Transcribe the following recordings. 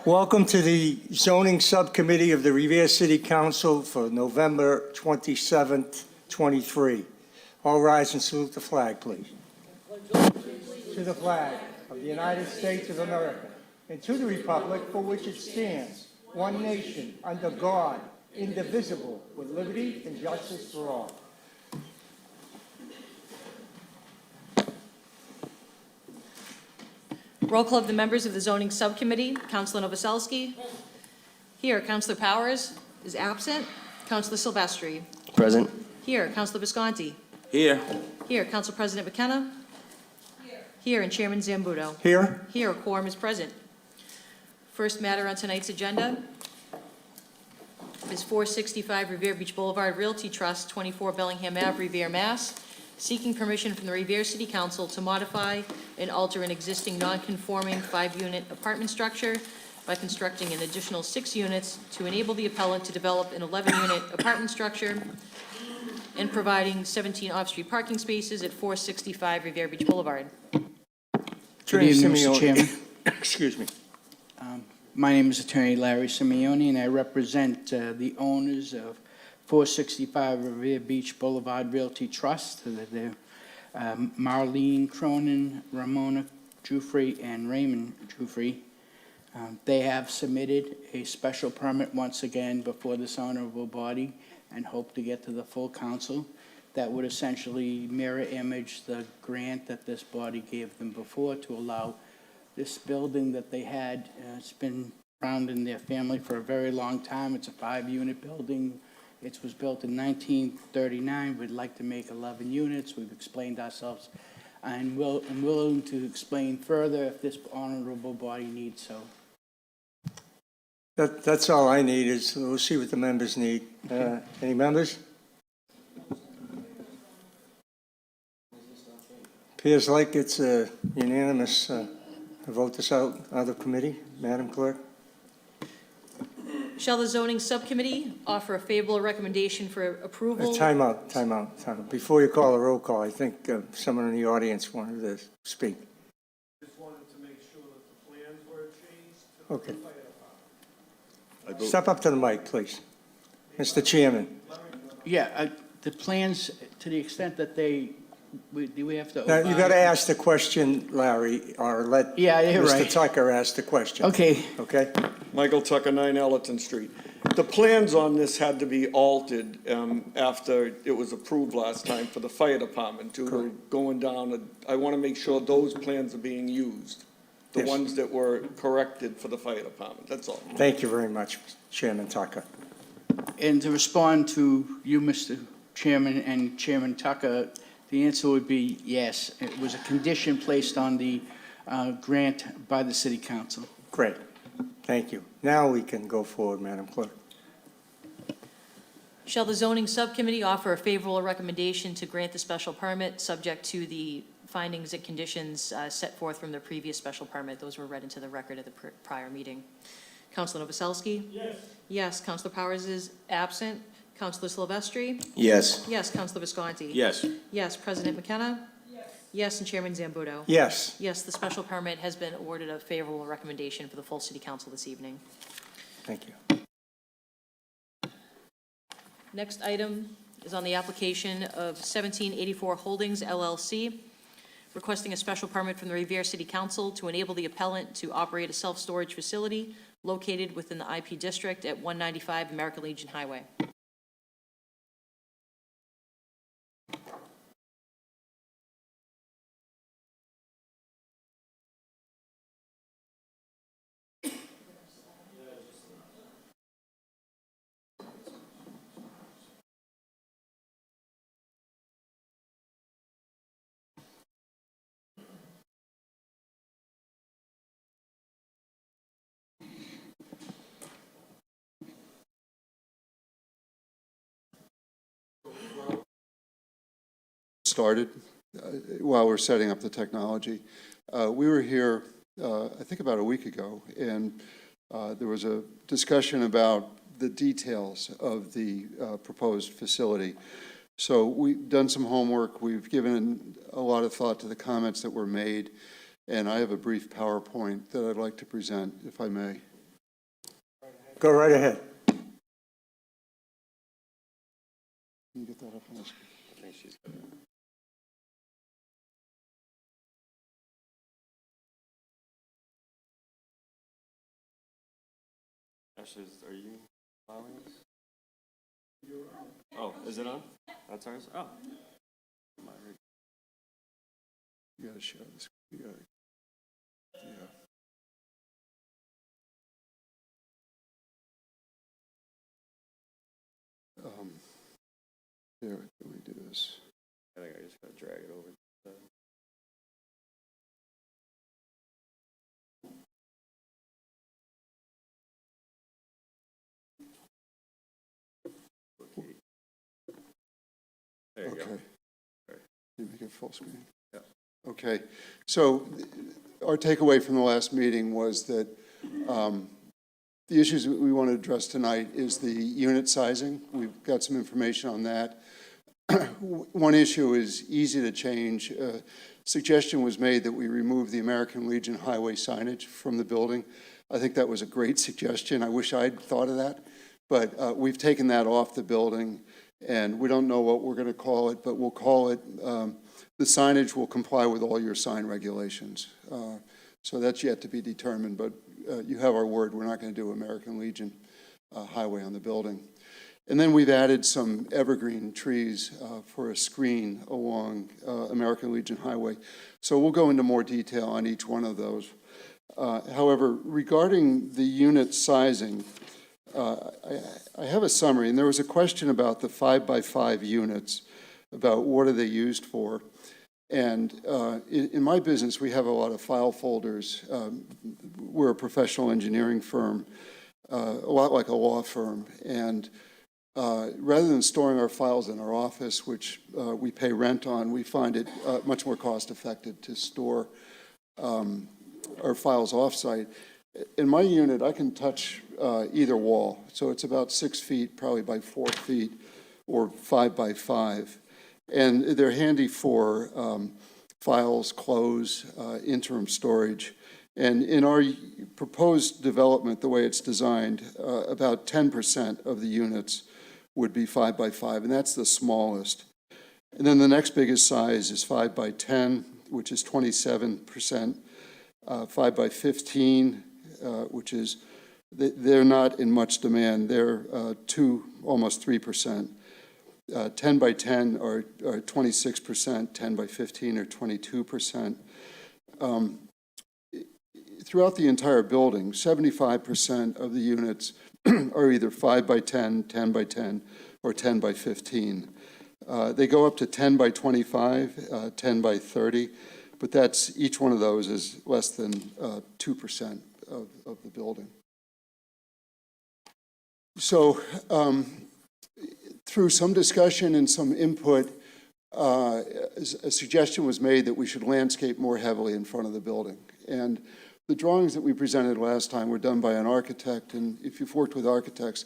Welcome to the Zoning Subcommittee of the Revere City Council for November 27th, 23. All rise and salute the flag, please. To the flag of the United States of America and to the republic for which it stands, one nation, under God, indivisible, with liberty and justice for all. Roll call of the members of the Zoning Subcommittee. Councilor Novoselsky. Here. Councilor Powers is absent. Councilor Silvestri. Present. Here. Councilor Visconti. Here. Here. Council President McKenna. Here. And Chairman Zambuto. Here? Here. A quorum is present. First matter on tonight's agenda is 465 Revere Beach Boulevard Realty Trust, 24 Bellingham Ave, Revere, Mass., seeking permission from the Revere City Council to modify and alter an existing non-conforming 5-unit apartment structure by constructing an additional 6 units to enable the appellant to develop an 11-unit apartment structure and providing 17 off-street parking spaces at 465 Revere Beach Boulevard. Good evening, Mr. Chairman. Excuse me. My name is Attorney Larry Simeone, and I represent the owners of 465 Revere Beach Boulevard Realty Trust. They're Marlene Cronin, Ramona Jufrey, and Raymond Jufrey. They have submitted a special permit once again before this honorable body and hope to get to the full council. That would essentially mirror image the grant that this body gave them before to allow this building that they had. It's been around in their family for a very long time. It's a 5-unit building. It was built in 1939. We'd like to make 11 units. We've explained ourselves and I'm willing to explain further if this honorable body needs so. That's all I need. Is we'll see what the members need. Any members? Appears like it's a unanimous vote this out of the committee. Madam Clerk? Shall the Zoning Subcommittee offer a favorable recommendation for approval? Time out. Before you call a roll call, I think someone in the audience wanted to speak. Just wanted to make sure that the plans were changed to Okay. the fire department. Step up to the mic, please. Mr. Chairman. Yeah, the plans, to the extent that do we have to? Now, you got to ask the question, Larry, or let Yeah, you're Mr. right. Tucker ask the question. Okay. Okay? Michael Tucker, 9 Allerton Street. The plans on this had to be altered after it was approved last time for the fire department due to going down. I want to make sure those plans are being used, the Yes. ones that were corrected for the fire department, that's all. Thank you very much, Chairman Tucker. And to respond to you, Mr. Chairman, and Chairman Tucker, the answer would be yes. It was a condition placed on the grant by the City Council. Great. Thank you. Now we can go forward, Madam Clerk. Shall the Zoning Subcommittee offer a favorable recommendation to grant the special permit, subject to the findings and conditions set forth from the previous special permit? Those were read into the record at the prior meeting. Councilor Novoselsky? Yes. Yes. Councilor Powers is absent. Councilor Silvestri? Yes. Yes. Councilor Visconti? Yes. Yes. President McKenna? Yes. Yes. And Chairman Zambuto? Yes. Yes. The special permit has been awarded a favorable recommendation for the full City Council this evening. Thank you. Next item is on the application of 1784 Holdings LLC, requesting a special permit from the Revere City Council to enable the appellant to operate a self-storage facility located within the IP district at 195 American Legion Highway. Started while we're setting up the technology. We were here, I think about a week ago, and there was a discussion about the details of the proposed facility. So we've done some homework. We've given a lot of thought to the comments that were made, and I have a brief PowerPoint that I'd like to present, if I may. Go right ahead. Can you get that up on the screen? I think she's got it. Ashley, are you allowing us? Oh, is it on? That's ours? Oh. You gotta share this. You gotta, yeah. Here, let me do this. I think I just gotta drag it over. There you go. Okay. Right. You make it full screen. Yeah. Okay, so our takeaway from the last meeting was that the issues that we want to address tonight is the unit sizing. We've got some information on that. One issue is easy to change. Suggestion was made that we remove the American Legion highway signage from the building. I think that was a great suggestion. I wish I'd thought of that. But we've taken that off the building, and we don't know what we're going to call it, but we'll call it, the signage will comply with all your sign regulations. So that's yet to be determined, but you have our word, we're not going to do American Legion highway on the building. And then we've added some evergreen trees for a screen along American Legion Highway. So we'll go into more detail on each one of those. However, regarding the unit sizing, I have a summary, and there was a question about the 5x5 units, about what are they used for. And in my business, we have a lot of file folders. We're a professional engineering firm, a lot like a law firm. And rather than storing our files in our office, which we pay rent on, we find it much more cost-effective to store our files off-site. In my unit, I can touch either wall. So it's about 6 feet, probably by 4 feet, or 5 by 5. And they're handy for files, clothes, interim storage. And in our proposed development, the way it's designed, about 10% of the units would be 5 by 5, and that's the smallest. And then the next biggest size is 5 by 10, which is 27%, 5 by 15, which is, they're not in much demand. They're almost 3%. 10 by 10 are 26%, 10 by 15 are 22%. Throughout the entire building, 75% of the units are either 5 by 10, 10 by 10, or 10 by 15. They go up to 10 by 25, 10 by 30, but that's, each one of those is less than 2% of the building. So through some discussion and some input, a suggestion was made that we should landscape more heavily in front of the building. And the drawings that we presented last time were done by an architect, and if you've worked with architects,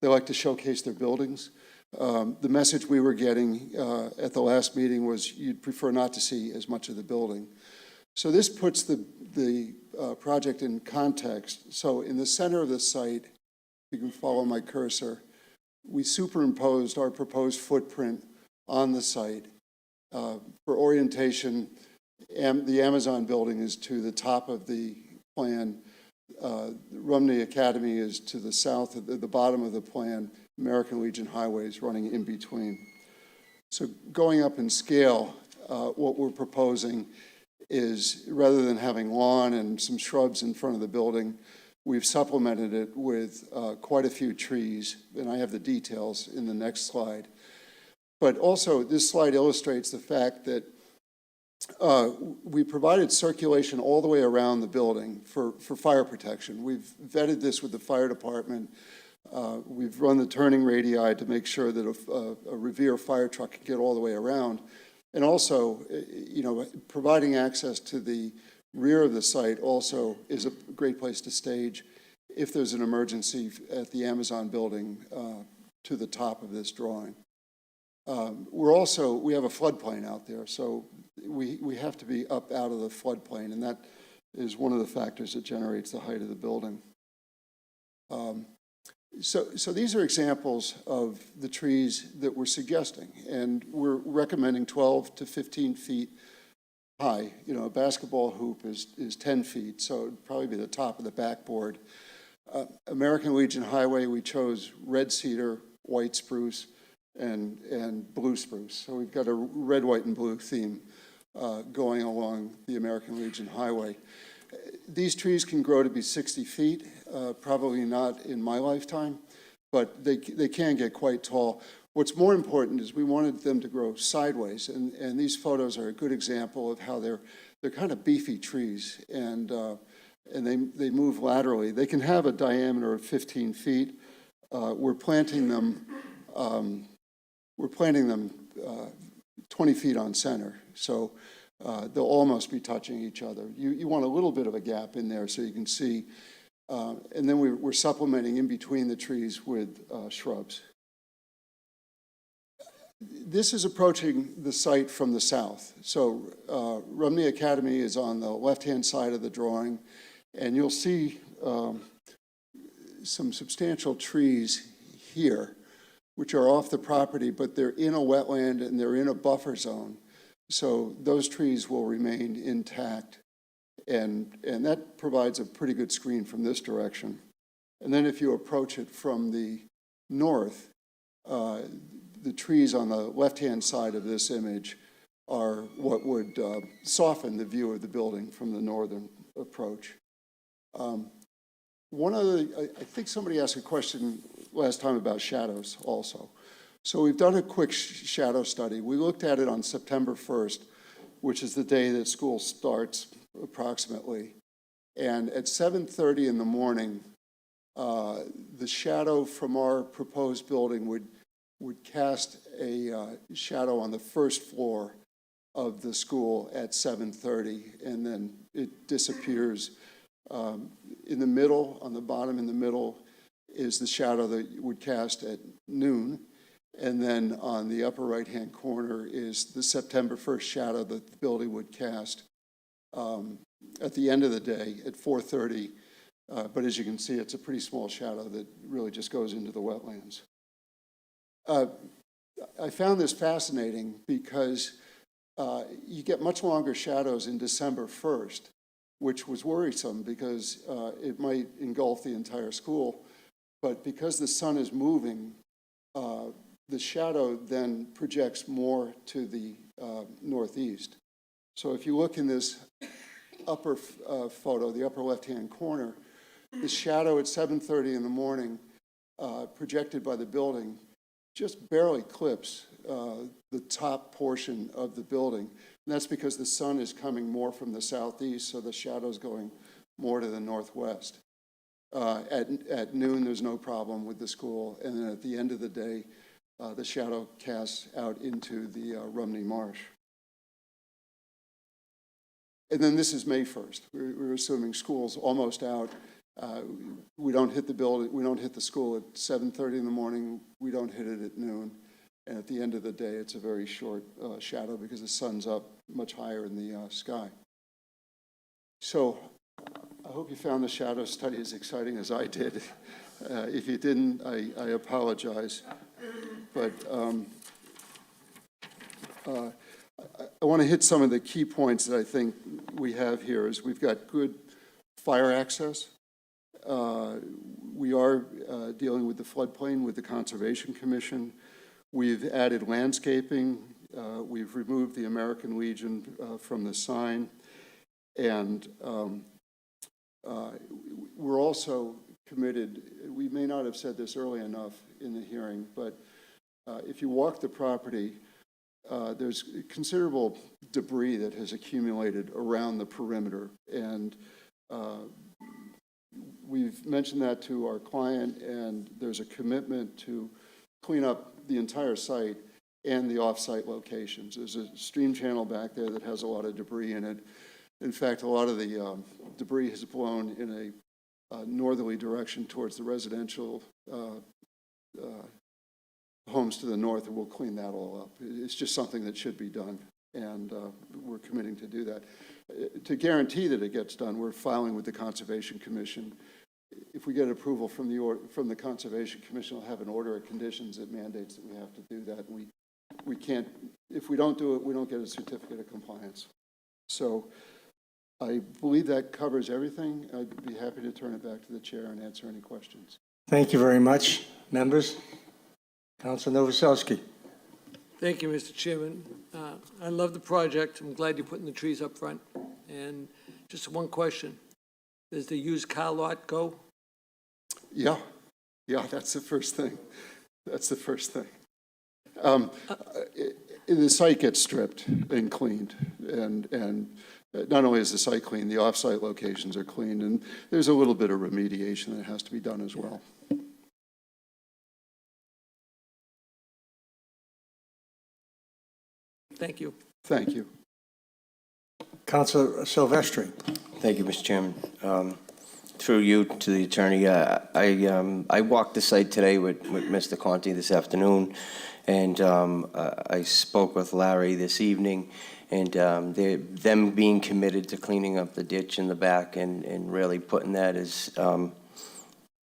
they like to showcase their buildings. The message we were getting at the last meeting was you'd prefer not to see as much of the building. So this puts the project in context. So in the center of the site, you can follow my cursor, we superimposed our proposed footprint on the site. For orientation, the Amazon building is to the top of the plan. Rumney Academy is to the south, at the bottom of the plan. American Legion Highway is running in between. So going up in scale, what we're proposing is, rather than having lawn and some shrubs in front of the building, we've supplemented it with quite a few trees, and I have the details in the next slide. But also, this slide illustrates the fact that we provided circulation all the way around the building for fire protection. We've vetted this with the fire department. We've run the turning radii to make sure that a Revere fire truck can get all the way around. And also, providing access to the rear of the site also is a great place to stage if there's an emergency at the Amazon building to the top of this drawing. We have a floodplain out there, so we have to be up out of the floodplain, and that is one of the factors that generates the height of the building. So these are examples of the trees that we're suggesting, and we're recommending 12 to 15 feet high. You know, a basketball hoop is 10 feet, so it'd probably be the top of the backboard. American Legion Highway, we chose red cedar, white spruce, and blue spruce. So we've got a red, white, and blue theme going along the American Legion Highway. These trees can grow to be 60 feet, probably not in my lifetime, but they can get quite tall. What's more important is we wanted them to grow sideways, and these photos are a good example of how they're kind of beefy trees, and they move laterally. They can have a diameter of 15 feet. We're planting them 20 feet on center, so they'll almost be touching each other. You want a little bit of a gap in there so you can see, and then we're supplementing in between the trees with shrubs. This is approaching the site from the south. So Rumney Academy is on the left-hand side of the drawing, and you'll see some substantial trees here, which are off the property, but they're in a wetland and they're in a buffer zone. So those trees will remain intact, and that provides a pretty good screen from this direction. And then if you approach it from the north, the trees on the left-hand side of this image are what would soften the view of the building from the northern approach. I think somebody asked a question last time about shadows also. So we've done a quick shadow study. We looked at it on September 1st, which is the day that school starts approximately. And at 7:30 in the morning, the shadow from our proposed building would cast a shadow on the first floor of the school at 7:30, and then it disappears. In the middle, on the bottom in the middle, is the shadow that would cast at noon. And then on the upper right-hand corner is the September 1st shadow that the building would cast at the end of the day at 4:30. But as you can see, it's a pretty small shadow that really just goes into the wetlands. I found this fascinating because you get much longer shadows in December 1st, which was worrisome because it might engulf the entire school. But because the sun is moving, the shadow then projects more to the northeast. So if you look in this upper photo, the upper left-hand corner, the shadow at 7:30 in the morning, projected by the building, just barely clips the top portion of the building. And that's because the sun is coming more from the southeast, so the shadow's going more to the northwest. At noon, there's no problem with the school, and then at the end of the day, the shadow casts out into the Rumney Marsh. And then this is May 1st. We're assuming school's almost out. We don't hit the building, we don't hit the school at 7:30 in the morning, we don't hit it at noon. And at the end of the day, it's a very short shadow because the sun's up much higher in the sky. So I hope you found the shadow study as exciting as I did. If you didn't, I apologize. But I want to hit some of the key points that I think we have here. Is we've got good fire access. We are dealing with the floodplain with the Conservation Commission. We've added landscaping. We've removed the American Legion from the sign. And we're also committed, we may not have said this early enough in the hearing, but if you walk the property, there's considerable debris that has accumulated around the perimeter. And we've mentioned that to our client, and there's a commitment to clean up the entire site and the off-site locations. There's a stream channel back there that has a lot of debris in it. In fact, a lot of the debris has blown in a northerly direction towards the residential homes to the north, and we'll clean that all up. It's just something that should be done, and we're committing to do that. To guarantee that it gets done, we're filing with the Conservation Commission if we get approval from from the Conservation Commission, we'll have an order of conditions that mandates that we have to do that. And we can't, if we don't do it, we don't get a certificate of compliance. So I believe that covers everything. I'd be happy to turn it back to the chair and answer any questions. Thank you very much, members. Council Novoselsky. Thank you, Mr. Chairman. I love the project. I'm glad you're putting the trees up front. And just one question. Does the used car lot go? Yeah, that's the first thing. That's the first thing. The site gets stripped and cleaned, and not only is the site clean, the off-site locations are cleaned, and there's a little bit of remediation that has to be done as well. Thank you. Thank you. Councilor Silvestri. Thank you, Mr. Chairman. Through you to the attorney, I walked the site today with Mr. Conti this afternoon, and I spoke with Larry this evening, and them being committed to cleaning up the ditch in the back and really putting that as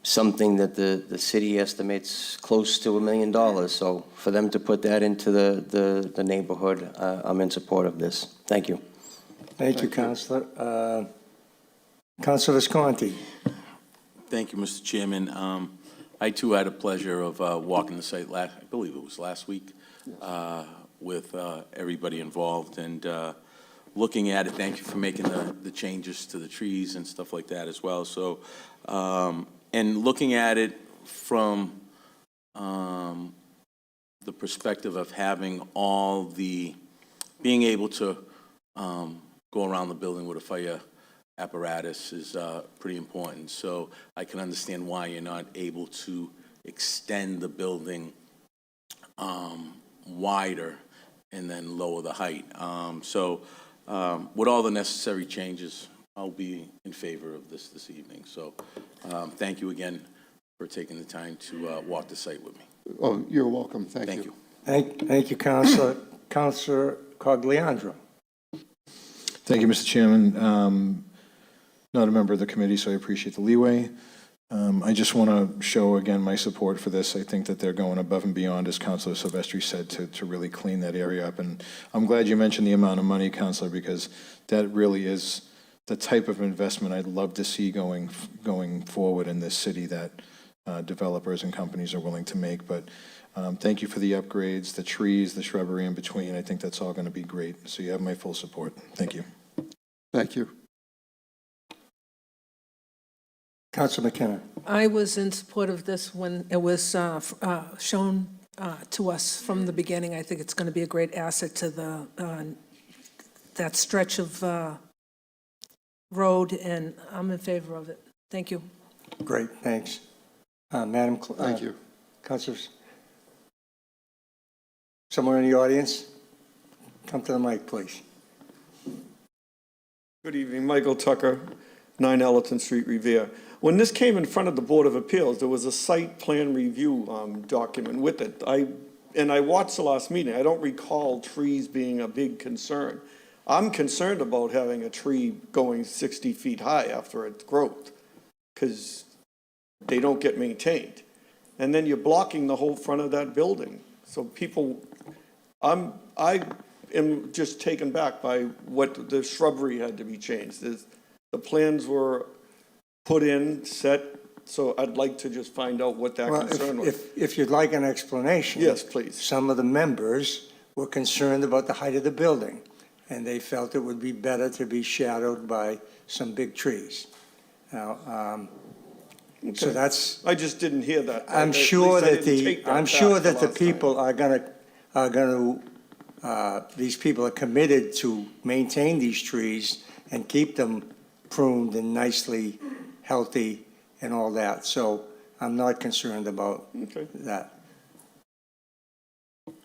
something that the city estimates close to $1 million. So for them to put that into the neighborhood, I'm in support of this. Thank you. Thank you, Councilor. Councilor Visconti. Thank you, Mr. Chairman. I too had a pleasure of walking the site I believe it was last week, with everybody involved and looking at it. Thank you for making the changes to the trees and stuff like that as well. So, and looking at it from the perspective of having being able to go around the building with a fire apparatus is pretty important. So I can understand why you're not able to extend the building wider and then lower the height. So with all the necessary changes, I'll be in favor of this evening. So thank you again for taking the time to walk the site with me. Oh, you're welcome. Thank you. Thank you, Councilor. Councilor Cogliandro. Thank you, Mr. Chairman. Not a member of the committee, so I appreciate the leeway. I just want to show again my support for this. I think that they're going above and beyond, as Councilor Silvestri said, to really clean that area up. And I'm glad you mentioned the amount of money, Councilor, because that really is the type of investment I'd love to see going forward in this city that developers and companies are willing to make. But thank you for the upgrades, the trees, the shrubbery in between. I think that's all going to be great. So you have my full support. Thank you. Thank you. Councilor McKenna. I was in support of this when it was shown to us from the beginning. I think it's going to be a great asset to that stretch of road, and I'm in favor of it. Thank you. Great, thanks. Madam. Thank you. Councilors. Somewhere in the audience, come to the mic, please. Good evening, Michael Tucker, 9 Ellerton Street, Revere. When this came in front of the Board of Appeals, there was a site plan review document with it. I watched the last meeting. I don't recall trees being a big concern. I'm concerned about having a tree going 60 feet high after its growth, because they don't get maintained. And then you're blocking the whole front of that building. So people, I am just taken back by what the shrubbery had to be changed. The plans were put in, set, so I'd like to just find out what that concern was. If you'd like an explanation. Yes, please. Some of the members were concerned about the height of the building, and they felt it would be better to be shadowed by some big trees. Now, so that's. I just didn't hear that. I'm sure that the people are going to, these people are committed to maintain these trees and keep them pruned and nicely healthy and all that. So I'm not concerned about that.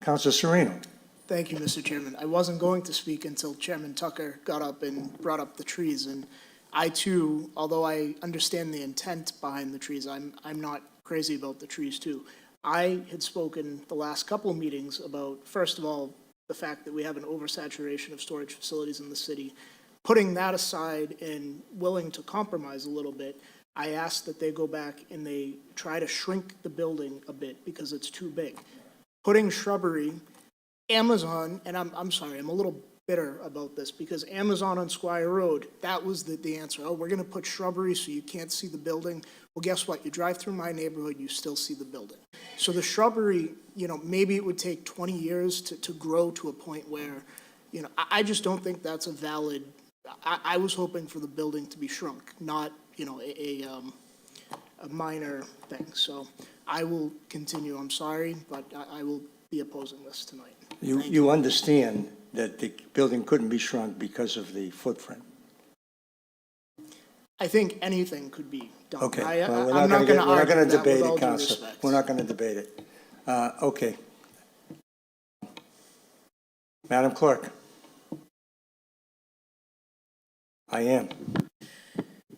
Councilor Sereno. Thank you, Mr. Chairman. I wasn't going to speak until Chairman Tucker got up and brought up the trees. And I too, although I understand the intent behind the trees, I'm not crazy about the trees too. I had spoken the last couple of meetings about, first of all, the fact that we have an oversaturation of storage facilities in the city. Putting that aside and willing to compromise a little bit, I asked that they go back and they try to shrink the building a bit because it's too big. Putting shrubbery, Amazon, and I'm sorry, I'm a little bitter about this, because Amazon on Squire Road, that was the answer. Oh, we're gonna put shrubbery so you can't see the building. Well, guess what? You drive through my neighborhood, you still see the building. So the shrubbery, maybe it would take 20 years to grow to a point where, I just don't think that's a valid, I was hoping for the building to be shrunk, not, a minor thing. So I will continue, I'm sorry, but I will be opposing this tonight. You understand that the building couldn't be shrunk because of the footprint? I think anything could be done. Okay. I- Well, I'm not gonna we're not argue gonna that debate with it, all due Counselor. respect. We're not gonna debate it. Okay. Madam Clerk? I am.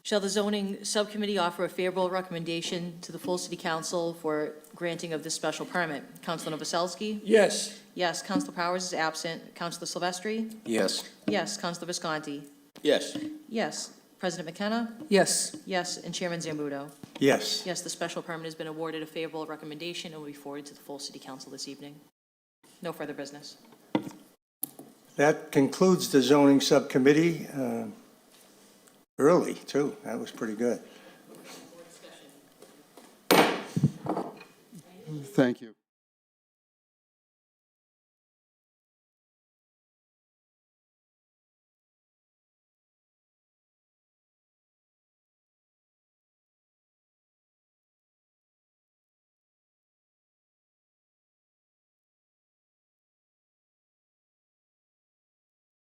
Shall the zoning subcommittee offer a favorable recommendation to the full city council for granting of this special permit? Counselor Novoselsky? Yes. Yes. Counselor Powers is absent. Counselor Silvestri? Yes. Yes. Counselor Visconti? Yes. Yes. President McKenna? Yes. Yes. And Chairman Zambudo? Yes. Yes, the special permit has been awarded a favorable recommendation and will be forwarded to the full city council this evening. No further business. That concludes the zoning subcommittee. Early, too. That was pretty good. Thank you.